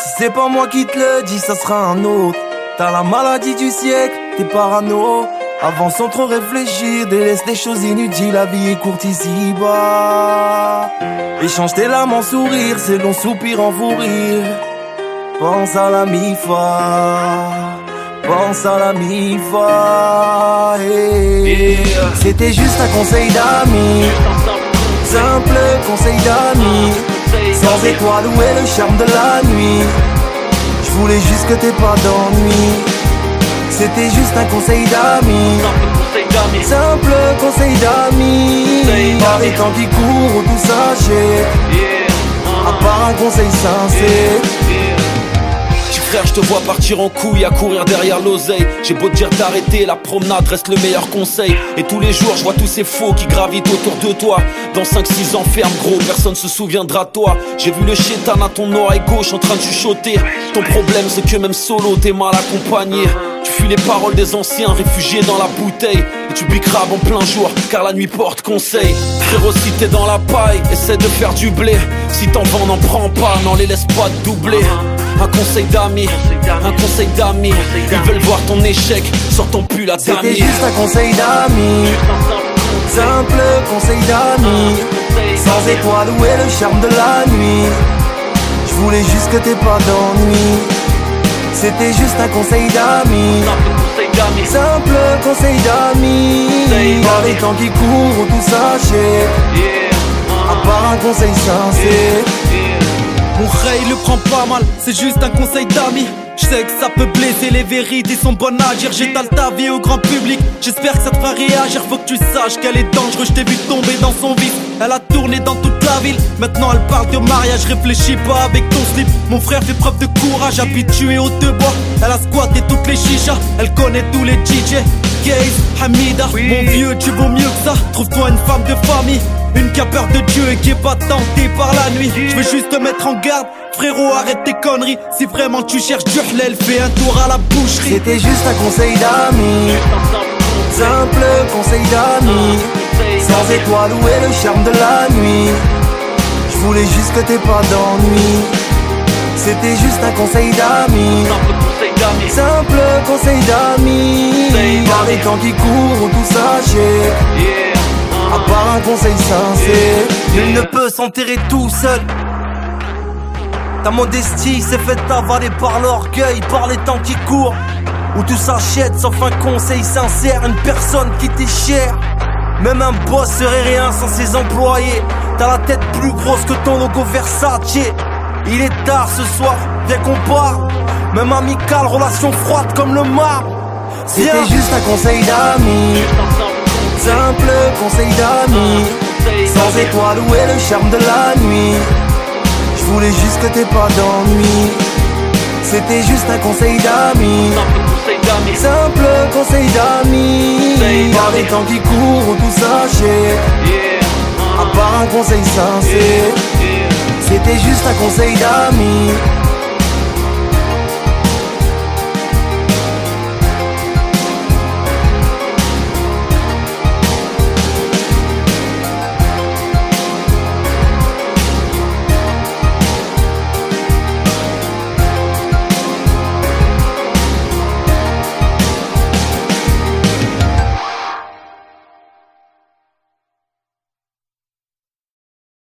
Si c'est pas moi qui te le dis, ça sera un autre. T'as la maladie du siècle, t'es parano. Avance sans trop réfléchir, délaisse des choses inutiles, la vie est courte ici-bas. Échange tes larmes en sourire, c'est long soupir en fou rire. Pense à la mi-fa, pense à la mi-fa. C'était juste un conseil d'amis, simple conseil d'amis. Sans étoiles, où est le charme de la nuit? Je voulais juste que t'aies pas d'ennui. C'était juste un conseil d'amis, simple conseil d'amis. Par les temps qui courent, tout s'achète, à part un conseil sincère. Frère, je te vois partir en couille, à courir derrière l'oseille. J'ai beau te dire d'arrêter, la promenade reste le meilleur conseil. Et tous les jours, je vois tous ces faux qui gravitent autour de toi. Dans 5-6 ans, ferme gros, personne se souviendra de toi. J'ai vu le chétan à ton oreille gauche en train de chuchoter. Ton problème, c'est que même solo, t'es mal accompagné. Tu fuis les paroles des anciens, réfugiés dans la bouteille. Et tu piqueras en plein jour, car la nuit porte conseil. Frérot, si t'es dans la paille, essaie de faire du blé. Si t'en vends, n'en prends pas, n'en les laisse pas te doubler. Un conseil d'amis, un conseil d'amis. Ils veulent voir ton échec, sors ton pull à damier. C'était juste un conseil d'amis, simple conseil d'amis. Sans étoiles, où est le charme de la nuit? Je voulais juste que t'aies pas d'ennui. C'était juste un conseil d'amis, simple conseil d'amis. Par les temps qui courent, tout s'achète, à part un conseil sincère. Mon rey le prend pas mal, c'est juste un conseil d'amis. Je sais que ça peut blesser, les vérités sont bonnes à dire. J'étale ta vie au grand public, j'espère que ça te fera réagir. Faut que tu saches qu'elle est dangereuse, je t'ai vu tomber dans son vice. Elle a tourné dans toute la ville, maintenant elle parle de mariage. Réfléchis pas avec ton slip, mon frère fait preuve de courage. Habitué au deux bois, elle a squatté toutes les chichas. Elle connaît tous les DJ, Gaze, Hamida. Mon vieux, tu vaux mieux que ça, trouve-toi une femme de famille. Une qui a peur de Dieu et qui est pas tentée par la nuit. Je veux juste te mettre en garde, frérot, arrête tes conneries. Si vraiment tu cherches du halal, fais un tour à la boucherie. C'était juste un conseil d'amis, simple conseil d'amis. Sans étoiles, où est le charme de la nuit? Je voulais juste que t'aies pas d'ennui. C'était juste un conseil d'amis, simple conseil d'amis. Par les temps qui courent, tout s'achète, à part un conseil sincère. Nul ne peut s'enterrer tout seul. Ta modestie s'est faite avaler par l'orgueil, par les temps qui courent, où tout s'achète sauf un conseil sincère. Une personne qui t'est chère, même un boss serait rien sans ses employés. T'as la tête plus grosse que ton logo Versace. Il est tard ce soir, viens qu'on parle. Même amical, relation froide comme le marbre. C'était juste un conseil d'amis, simple conseil d'amis. Sans étoiles, où est le charme de la nuit? Je voulais juste que t'aies pas d'ennui. C'était juste un conseil d'amis, simple conseil d'amis. Par les temps qui courent, tout s'achète, à part un conseil sincère. C'était juste un conseil d'amis,